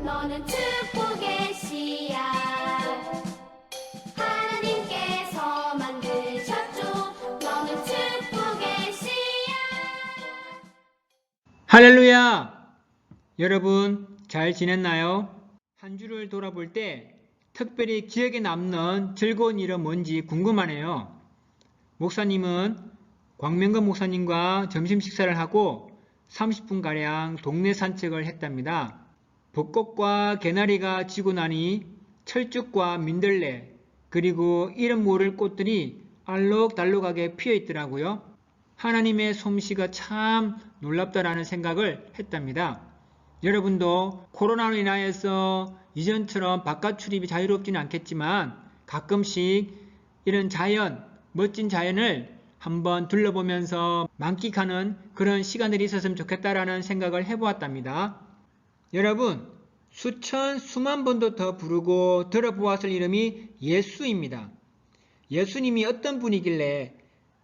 너는 축복의 씨앗 하나님께서 만드셨죠. 너는 축복의 씨앗. 할렐루야! 여러분 잘 지냈나요? 한 주를 돌아볼 때 특별히 기억에 남는 즐거운 일은 뭔지 궁금하네요. 목사님은 광명건 목사님과 점심 식사를 하고 30분가량 동네 산책을 했답니다. 벚꽃과 개나리가 지고 나니 철쭉과 민들레 그리고 이름 모를 꽃들이 알록달록하게 피어 있더라고요. 하나님의 솜씨가 참 놀랍다라는 생각을 했답니다. 여러분도 코로나로 인하여서 이전처럼 바깥 출입이 자유롭지는 않겠지만 가끔씩 이런 자연, 멋진 자연을 한번 둘러보면서 만끽하는 그런 시간들이 있었으면 좋겠다라는 생각을 해보았답니다. 여러분, 수만 번도 더 부르고 들어보았을 이름이 예수입니다. 예수님이 어떤 분이길래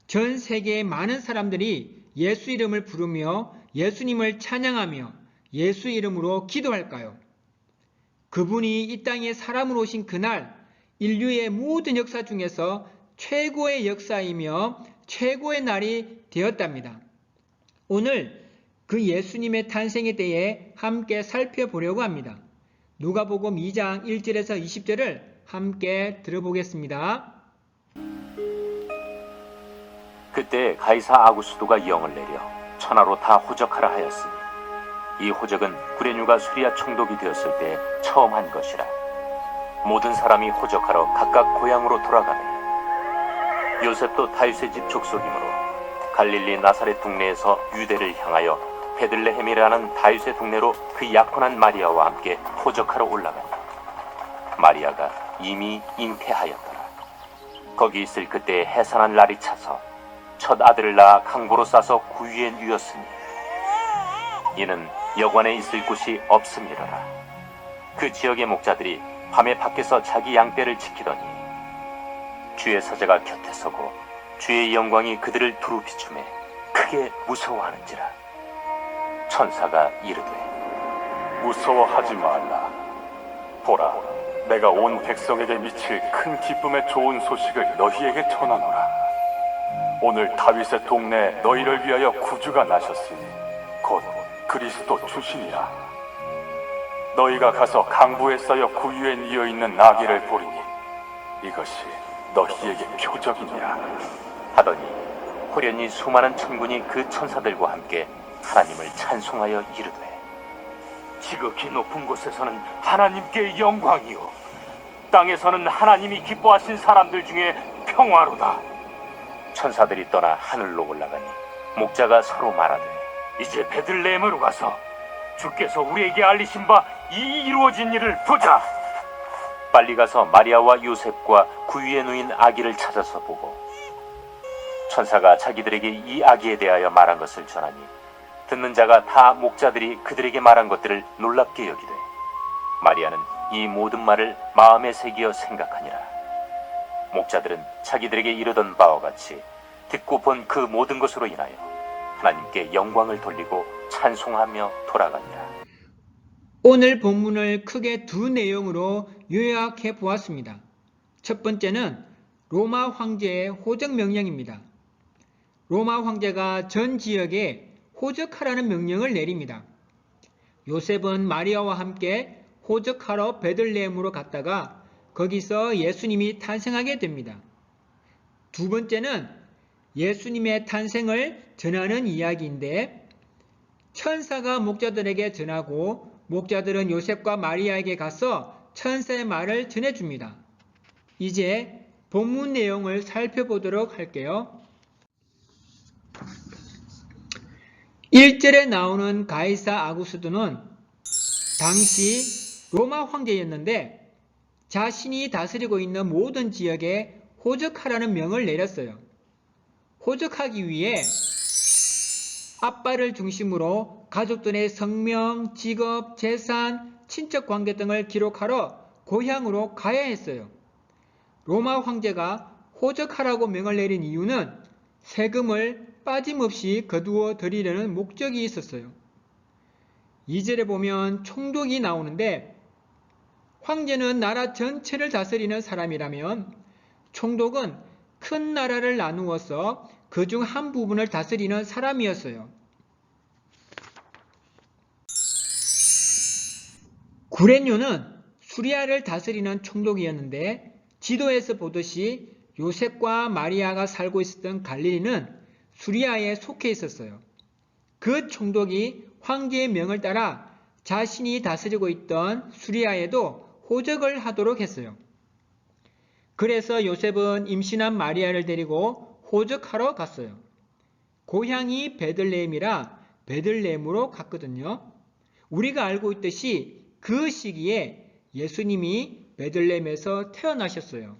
전 세계의 많은 사람들이 예수 이름을 부르며 예수님을 찬양하며 예수 이름으로 기도할까요? 그분이 이 땅에 사람으로 오신 그날 인류의 모든 역사 중에서 최고의 역사이며 최고의 날이 되었답니다. 오늘 그 예수님의 탄생에 대해 함께 살펴보려고 합니다. 누가복음 2장 1절에서 20절을 함께 들어보겠습니다. 그때 가이사 아구스도가 영을 내려 천하로 다 호적하라 하였으니 이 호적은 구레뉴가 수리아 총독이 되었을 때 처음 한 것이라. 모든 사람이 호적하러 각각 고향으로 돌아가매 요셉도 다윗의 집 족속이므로 갈릴리 나사렛 동네에서 유대를 향하여 베들레헴이라는 다윗의 동네로 그 약혼한 마리아와 함께 호적하러 올라가니 마리아가 이미 잉태하였더라. 거기 있을 그때 해산한 날이 차서 첫 아들을 낳아 강보로 싸서 구유에 누였으니 이는 여관에 있을 곳이 없음이로라. 그 지역의 목자들이 밤에 밖에서 자기 양떼를 지키더니 주의 사자가 곁에 서고 주의 영광이 그들을 두루 비추매 크게 무서워하는지라. 천사가 이르되 무서워하지 말라. 보라, 내가 온 백성에게 미칠 큰 기쁨의 좋은 소식을 너희에게 전하노라. 오늘 다윗의 동네에 너희를 위하여 구주가 나셨으니 곧 그리스도 주시니라. 너희가 가서 강부에 쌓여 구유에 뉘어 있는 나귀를 보리니 이것이 너희에게 표적이니라. 하더니 호련히 수많은 천군이 그 천사들과 함께 하나님을 찬송하여 이르되 지극히 높은 곳에서는 하나님께 영광이요 땅에서는 하나님이 기뻐하신 사람들 중에 평화로다. 천사들이 떠나 하늘로 올라가니 목자가 서로 말하되 이제 베들레헴으로 가서 주께서 우리에게 알리신 바 이 이루어진 일을 보자. 빨리 가서 마리아와 요셉과 구유에 누인 아기를 찾아서 보고 천사가 자기들에게 이 아기에 대하여 말한 것을 전하니 듣는 자가 다 목자들이 그들에게 말한 것들을 놀랍게 여기되 마리아는 이 모든 말을 마음에 새기어 생각하니라. 목자들은 자기들에게 이르던 바와 같이 듣고 본 그 모든 것으로 인하여 하나님께 영광을 돌리고 찬송하며 돌아가니라. 오늘 본문을 크게 두 내용으로 요약해 보았습니다. 첫 번째는 로마 황제의 호적 명령입니다. 로마 황제가 전 지역에 호적하라는 명령을 내립니다. 요셉은 마리아와 함께 호적하러 베들레헴으로 갔다가 거기서 예수님이 탄생하게 됩니다. 두 번째는 예수님의 탄생을 전하는 이야기인데 천사가 목자들에게 전하고 목자들은 요셉과 마리아에게 가서 천사의 말을 전해줍니다. 이제 본문 내용을 살펴보도록 할게요. 1절에 나오는 가이사 아구스도는 당시 로마 황제였는데 자신이 다스리고 있는 모든 지역에 호적하라는 명을 내렸어요. 호적하기 위해 아빠를 중심으로 가족들의 성명, 직업, 재산, 친척 관계 등을 기록하러 고향으로 가야 했어요. 로마 황제가 호적하라고 명을 내린 이유는 세금을 빠짐없이 거두어 들이려는 목적이 있었어요. 2절에 보면 총독이 나오는데 황제는 나라 전체를 다스리는 사람이라면 총독은 큰 나라를 나누어서 그중 한 부분을 다스리는 사람이었어요. 구레뇨는 수리아를 다스리는 총독이었는데 지도에서 보듯이 요셉과 마리아가 살고 있었던 갈릴리는 수리아에 속해 있었어요. 그 총독이 황제의 명을 따라 자신이 다스리고 있던 수리아에도 호적을 하도록 했어요. 그래서 요셉은 임신한 마리아를 데리고 호적하러 갔어요. 고향이 베들레헴이라 베들레헴으로 갔거든요. 우리가 알고 있듯이 그 시기에 예수님이 베들레헴에서 태어나셨어요.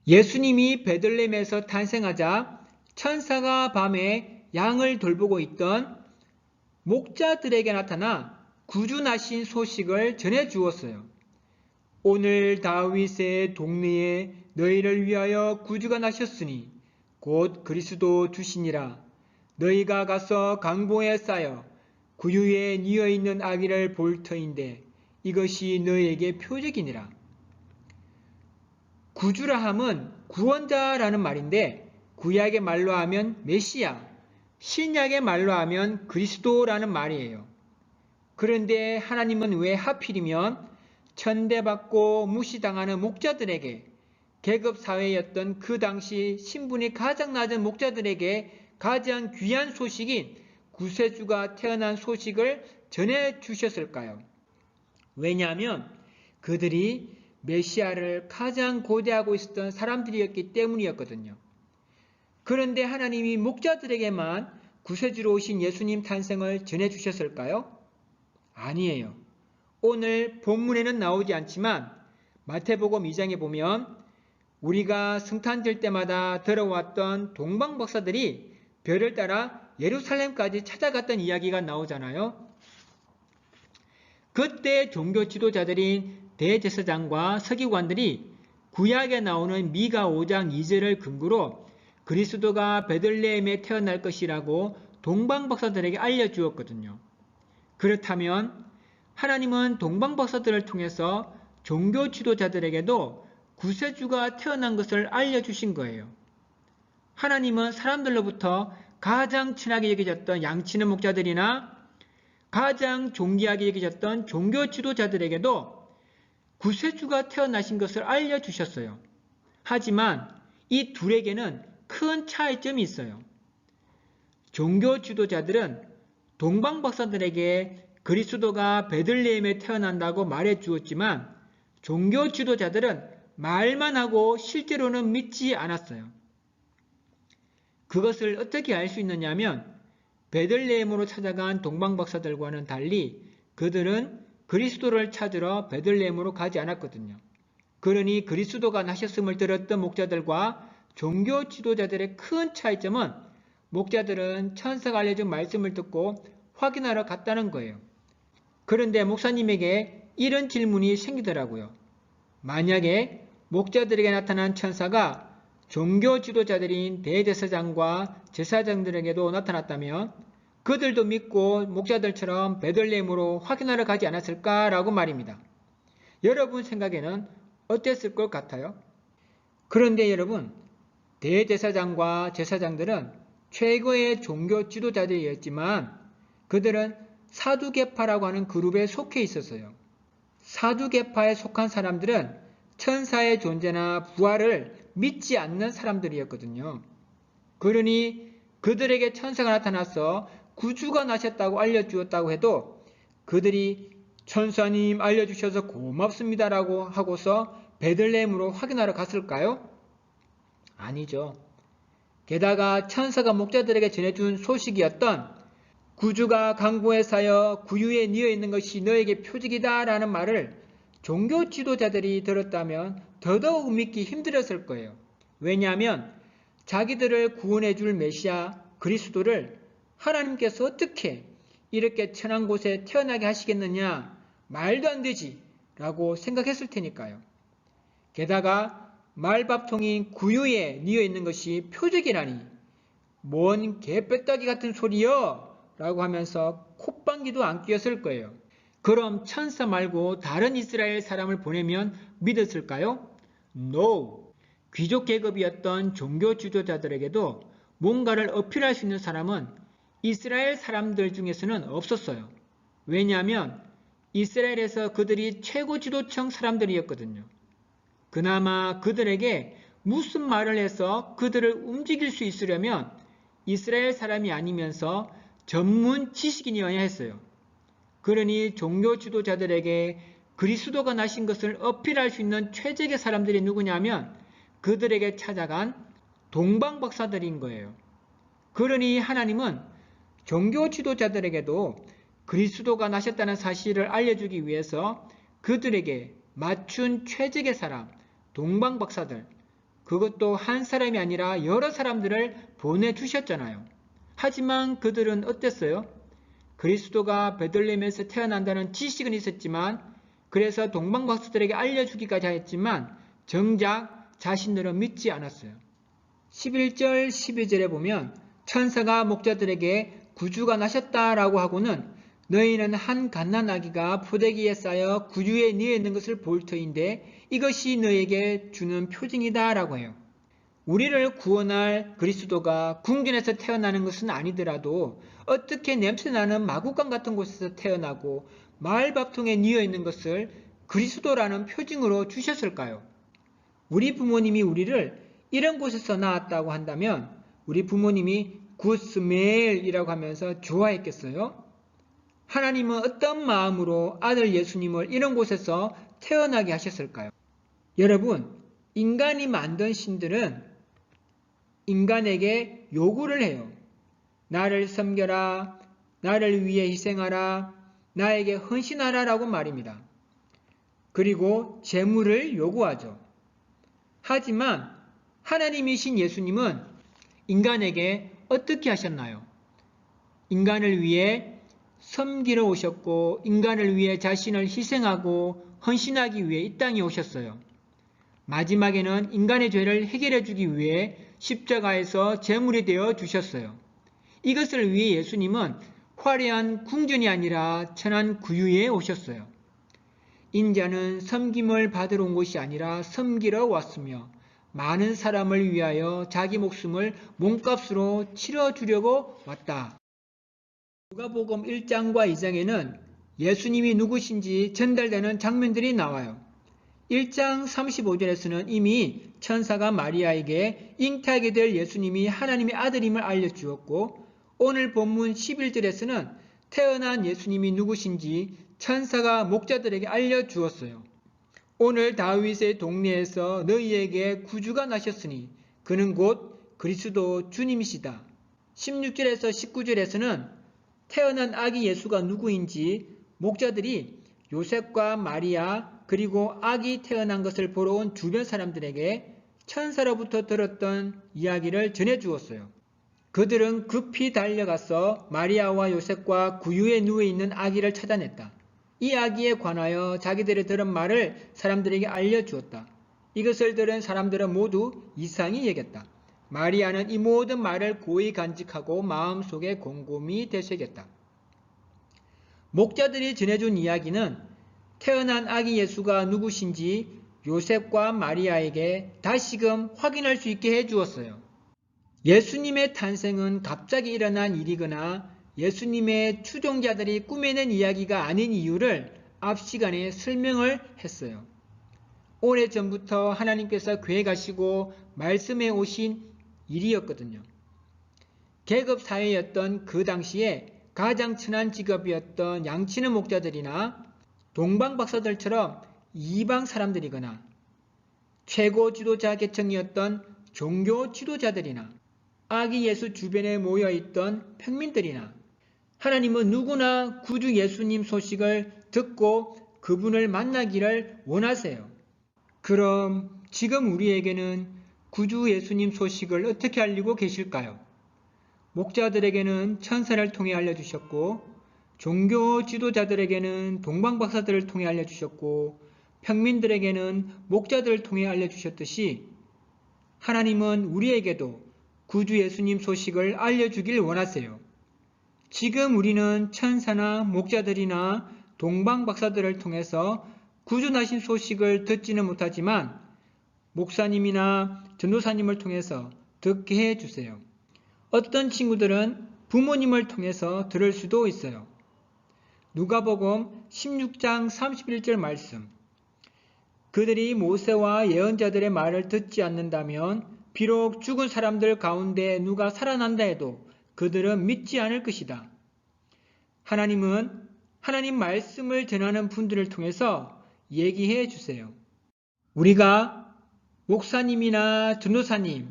예수님이 베들레헴에서 탄생하자 천사가 밤에 양을 돌보고 있던 목자들에게 나타나 구주나신 소식을 전해 주었어요. 오늘 다윗의 동네에 너희를 위하여 구주가 나셨으니 곧 그리스도 주시니라. 너희가 가서 강보에 쌓여 구유에 뉘어 있는 아기를 볼 터인데 이것이 너희에게 표적이니라. 구주라 함은 구원자라는 말인데 구약의 말로 하면 메시아, 신약의 말로 하면 그리스도라는 말이에요. 그런데 하나님은 왜 하필이면 천대받고 무시당하는 목자들에게, 계급사회였던 그 당시 신분이 가장 낮은 목자들에게 가장 귀한 소식인 구세주가 태어난 소식을 전해주셨을까요? 왜냐하면 그들이 메시아를 가장 고대하고 있었던 사람들이었기 때문이었거든요. 그런데 하나님이 목자들에게만 구세주로 오신 예수님 탄생을 전해주셨을까요? 아니에요. 오늘 본문에는 나오지 않지만 마태복음 2장에 보면 우리가 성탄절 때마다 들어왔던 동방박사들이 별을 따라 예루살렘까지 찾아갔던 이야기가 나오잖아요. 그때 종교 지도자들인 대제사장과 서기관들이 구약에 나오는 미가 5장 2절을 근거로 그리스도가 베들레헴에 태어날 것이라고 동방박사들에게 알려주었거든요. 그렇다면 하나님은 동방박사들을 통해서 종교 지도자들에게도 구세주가 태어난 것을 알려주신 거예요. 하나님은 사람들로부터 가장 친하게 여겨졌던 양치는 목자들이나 가장 존귀하게 여겨졌던 종교 지도자들에게도 구세주가 태어나신 것을 알려주셨어요. 하지만 이 둘에게는 큰 차이점이 있어요. 종교 지도자들은 동방박사들에게 그리스도가 베들레헴에 태어난다고 말해 주었지만 종교 지도자들은 말만 하고 실제로는 믿지 않았어요. 그것을 어떻게 알 수 있느냐면 베들레헴으로 찾아간 동방박사들과는 달리 그들은 그리스도를 찾으러 베들레헴으로 가지 않았거든요. 그러니 그리스도가 나셨음을 들었던 목자들과 종교 지도자들의 큰 차이점은 목자들은 천사가 알려준 말씀을 듣고 확인하러 갔다는 거예요. 그런데 목사님에게 이런 질문이 생기더라고요. 만약에 목자들에게 나타난 천사가 종교 지도자들인 대제사장과 제사장들에게도 나타났다면 그들도 믿고 목자들처럼 베들레헴으로 확인하러 가지 않았을까라고 말입니다. 여러분 생각에는 어땠을 것 같아요? 그런데 여러분, 대제사장과 제사장들은 최고의 종교 지도자들이었지만 그들은 사두개파라고 하는 그룹에 속해 있었어요. 사두개파에 속한 사람들은 천사의 존재나 부활을 믿지 않는 사람들이었거든요. 그러니 그들에게 천사가 나타나서 구주가 나셨다고 알려주었다고 해도 그들이 천사님 알려주셔서 고맙습니다라고 하고서 베들레헴으로 확인하러 갔을까요? 아니죠. 게다가 천사가 목자들에게 전해준 소식이었던 구주가 강보에 쌓여 구유에 뉘어 있는 것이 너에게 표적이다 라는 말을 종교 지도자들이 들었다면 더더욱 믿기 힘들었을 거예요. 왜냐하면 자기들을 구원해 줄 메시아 그리스도를 하나님께서 어떻게 이렇게 천한 곳에 태어나게 하시겠느냐, 말도 안 되지 라고 생각했을 테니까요. 게다가 말밥통인 구유에 뉘어 있는 것이 표적이라니 뭔 개빼따기 같은 소리여? 라고 하면서 콧방귀도 안 뀌었을 거예요. 그럼 천사 말고 다른 이스라엘 사람을 보내면 믿었을까요? No. 귀족 계급이었던 종교 지도자들에게도 뭔가를 어필할 수 있는 사람은 이스라엘 사람들 중에서는 없었어요. 왜냐하면 이스라엘에서 그들이 최고 지도층 사람들이었거든요. 그나마 그들에게 무슨 말을 해서 그들을 움직일 수 있으려면 이스라엘 사람이 아니면서 전문 지식인이어야 했어요. 그러니 종교 지도자들에게 그리스도가 나신 것을 어필할 수 있는 최적의 사람들이 누구냐면 그들에게 찾아간 동방박사들인 거예요. 그러니 하나님은 종교 지도자들에게도 그리스도가 나셨다는 사실을 알려주기 위해서 그들에게 맞춘 최적의 사람, 동방박사들, 그것도 한 사람이 아니라 여러 사람들을 보내주셨잖아요. 하지만 그들은 어땠어요? 그리스도가 베들레헴에서 태어난다는 지식은 있었지만 그래서 동방박사들에게 알려주기까지 했지만 정작 자신들은 믿지 않았어요. 11절 12절에 보면 천사가 목자들에게 구주가 나셨다라고 하고는 너희는 한 갓난아기가 포대기에 쌓여 구유에 누워 있는 것을 볼 터인데 이것이 너희에게 주는 표징이다 라고 해요. 우리를 구원할 그리스도가 궁전에서 태어나는 것은 아니더라도 어떻게 냄새나는 마구간 같은 곳에서 태어나고 말밥통에 누워 있는 것을 그리스도라는 표징으로 주셨을까요? 우리 부모님이 우리를 이런 곳에서 낳았다고 한다면 우리 부모님이 굿스멜이라고 하면서 좋아했겠어요? 하나님은 어떤 마음으로 아들 예수님을 이런 곳에서 태어나게 하셨을까요? 여러분, 인간이 만든 신들은 인간에게 요구를 해요. 나를 섬겨라, 나를 위해 희생하라, 나에게 헌신하라 라고 말입니다. 그리고 재물을 요구하죠. 하지만 하나님이신 예수님은 인간에게 어떻게 하셨나요? 인간을 위해 섬기러 오셨고 인간을 위해 자신을 희생하고 헌신하기 위해 이 땅에 오셨어요. 마지막에는 인간의 죄를 해결해 주기 위해 십자가에서 제물이 되어 주셨어요. 이것을 위해 예수님은 화려한 궁전이 아니라 천한 구유에 오셨어요. 인자는 섬김을 받으러 온 것이 아니라 섬기러 왔으며 많은 사람을 위하여 자기 목숨을 몸값으로 치러주려고 왔다. 누가복음 1장과 2장에는 예수님이 누구신지 전달되는 장면들이 나와요. 1장 35절에서는 이미 천사가 마리아에게 잉태하게 될 예수님이 하나님의 아들임을 알려주었고 오늘 본문 11절에서는 태어난 예수님이 누구신지 천사가 목자들에게 알려주었어요. 오늘 다윗의 동네에서 너희에게 구주가 나셨으니 그는 곧 그리스도 주님이시다. 16절에서 19절에서는 태어난 아기 예수가 누구인지 목자들이 요셉과 마리아 그리고 아기 태어난 것을 보러 온 주변 사람들에게 천사로부터 들었던 이야기를 전해주었어요. 그들은 급히 달려가서 마리아와 요셉과 구유에 누워있는 아기를 찾아냈다. 이 아기에 관하여 자기들이 들은 말을 사람들에게 알려주었다. 이것을 들은 사람들은 모두 이상히 여겼다. 마리아는 이 모든 말을 고이 간직하고 마음속에 곰곰이 되새겼다. 목자들이 전해준 이야기는 태어난 아기 예수가 누구신지 요셉과 마리아에게 다시금 확인할 수 있게 해주었어요. 예수님의 탄생은 갑자기 일어난 일이거나 예수님의 추종자들이 꾸며낸 이야기가 아닌 이유를 앞 시간에 설명을 했어요. 오래전부터 하나님께서 계획하시고 말씀해 오신 일이었거든요. 계급사회였던 그 당시에 가장 천한 직업이었던 양치는 목자들이나 동방박사들처럼 이방 사람들이거나 최고 지도자 계층이었던 종교 지도자들이나 아기 예수 주변에 모여있던 평민들이나 하나님은 누구나 구주 예수님 소식을 듣고 그분을 만나기를 원하세요. 그럼 지금 우리에게는 구주 예수님 소식을 어떻게 알리고 계실까요? 목자들에게는 천사를 통해 알려주셨고 종교 지도자들에게는 동방박사들을 통해 알려주셨고 평민들에게는 목자들을 통해 알려주셨듯이 하나님은 우리에게도 구주 예수님 소식을 알려주길 원하세요. 지금 우리는 천사나 목자들이나 동방박사들을 통해서 구주나신 소식을 듣지는 못하지만 목사님이나 전도사님을 통해서 듣게 해주세요. 어떤 친구들은 부모님을 통해서 들을 수도 있어요. 누가복음 16장 31절 말씀. 그들이 모세와 예언자들의 말을 듣지 않는다면 비록 죽은 사람들 가운데 누가 살아난다 해도 그들은 믿지 않을 것이다. 하나님은 하나님 말씀을 전하는 분들을 통해서 얘기해 주세요. 우리가 목사님이나 전도사님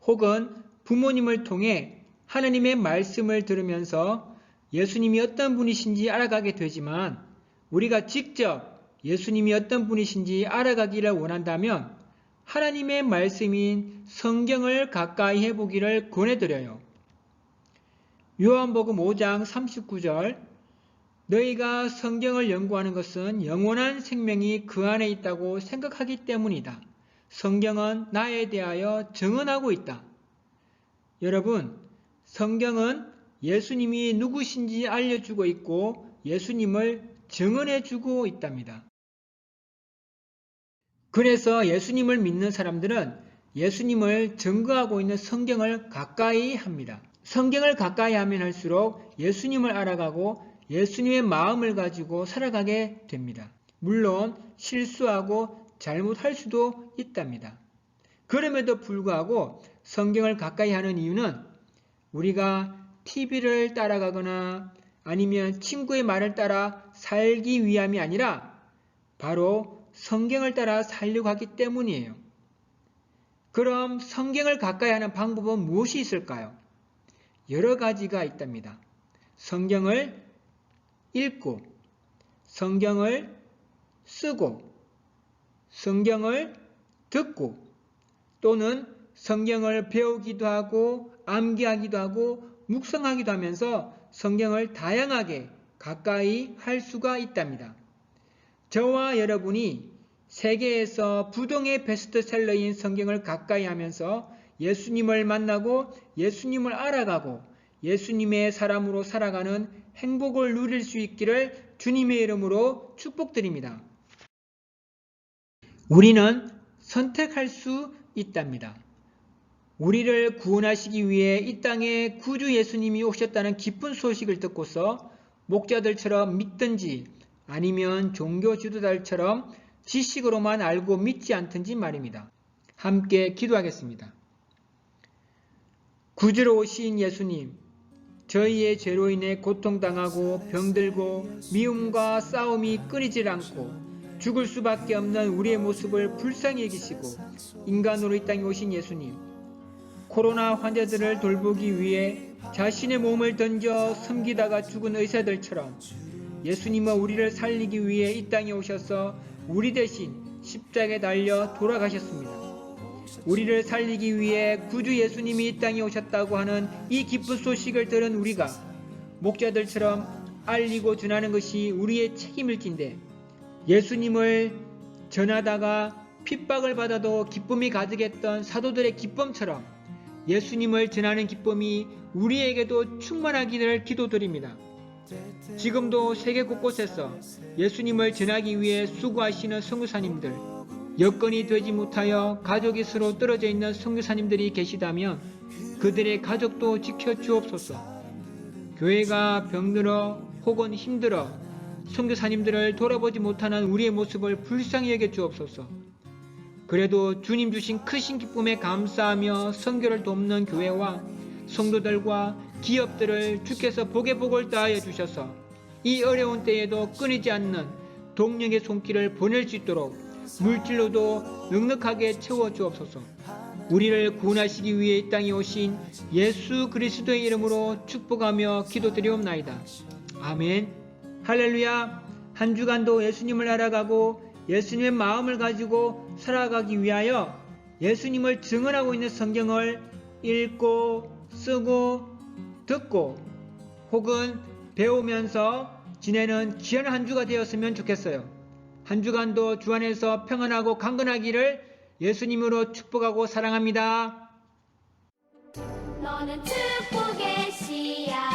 혹은 부모님을 통해 하나님의 말씀을 들으면서 예수님이 어떤 분이신지 알아가게 되지만 우리가 직접 예수님이 어떤 분이신지 알아가기를 원한다면 하나님의 말씀인 성경을 가까이 해보기를 권해드려요. 요한복음 5장 39절 너희가 성경을 연구하는 것은 영원한 생명이 그 안에 있다고 생각하기 때문이다. 성경은 나에 대하여 증언하고 있다. 여러분, 성경은 예수님이 누구신지 알려주고 있고 예수님을 증언해주고 있답니다. 그래서 예수님을 믿는 사람들은 예수님을 증거하고 있는 성경을 가까이 합니다. 성경을 가까이 하면 할수록 예수님을 알아가고 예수님의 마음을 가지고 살아가게 됩니다. 물론 실수하고 잘못할 수도 있답니다. 그럼에도 불구하고 성경을 가까이 하는 이유는 우리가 TV를 따라가거나 아니면 친구의 말을 따라 살기 위함이 아니라 바로 성경을 따라 살려고 하기 때문이에요. 그럼 성경을 가까이 하는 방법은 무엇이 있을까요? 여러 가지가 있답니다. 성경을 읽고, 성경을 쓰고, 성경을 듣고, 또는 성경을 배우기도 하고, 암기하기도 하고, 묵상하기도 하면서 성경을 다양하게 가까이 할 수가 있답니다. 저와 여러분이 세계에서 부동의 베스트셀러인 성경을 가까이 하면서 예수님을 만나고 예수님을 알아가고 예수님의 사람으로 살아가는 행복을 누릴 수 있기를 주님의 이름으로 축복드립니다. 우리는 선택할 수 있답니다. 우리를 구원하시기 위해 이 땅에 구주 예수님이 오셨다는 기쁜 소식을 듣고서 목자들처럼 믿든지 아니면 종교 지도자들처럼 지식으로만 알고 믿지 않든지 말입니다. 함께 기도하겠습니다. 구주로 오신 예수님, 저희의 죄로 인해 고통당하고 병들고 미움과 싸움이 끊이질 않고 죽을 수밖에 없는 우리의 모습을 불쌍히 여기시고 인간으로 이 땅에 오신 예수님, 코로나 환자들을 돌보기 위해 자신의 몸을 던져 섬기다가 죽은 의사들처럼 예수님은 우리를 살리기 위해 이 땅에 오셔서 우리 대신 십자가에 달려 돌아가셨습니다. 우리를 살리기 위해 구주 예수님이 이 땅에 오셨다고 하는 이 기쁜 소식을 들은 우리가 목자들처럼 알리고 전하는 것이 우리의 책임일진데 예수님을 전하다가 핍박을 받아도 기쁨이 가득했던 사도들의 기쁨처럼 예수님을 전하는 기쁨이 우리에게도 충만하기를 기도드립니다. 지금도 세계 곳곳에서 예수님을 전하기 위해 수고하시는 선교사님들, 여건이 되지 못하여 가족이 서로 떨어져 있는 선교사님들이 계시다면 그들의 가족도 지켜주옵소서. 교회가 병들어 혹은 힘들어 선교사님들을 돌아보지 못하는 우리의 모습을 불쌍히 여겨 주옵소서. 그래도 주님 주신 크신 기쁨에 감사하며 선교를 돕는 교회와 성도들과 기업들을 주께서 복에 복을 다하여 주셔서 이 어려운 때에도 끊이지 않는 동력의 손길을 보낼 수 있도록 물질로도 넉넉하게 채워주옵소서. 우리를 구원하시기 위해 이 땅에 오신 예수 그리스도의 이름으로 축복하며 기도드리옵나이다. 아멘. 할렐루야. 한 주간도 예수님을 알아가고 예수님의 마음을 가지고 살아가기 위하여 예수님을 증언하고 있는 성경을 읽고 쓰고 듣고 혹은 배우면서 지내는 귀한 한 주가 되었으면 좋겠어요. 한 주간도 주 안에서 평안하고 강건하기를 예수님으로 축복하고 사랑합니다. 너는 축복의 씨야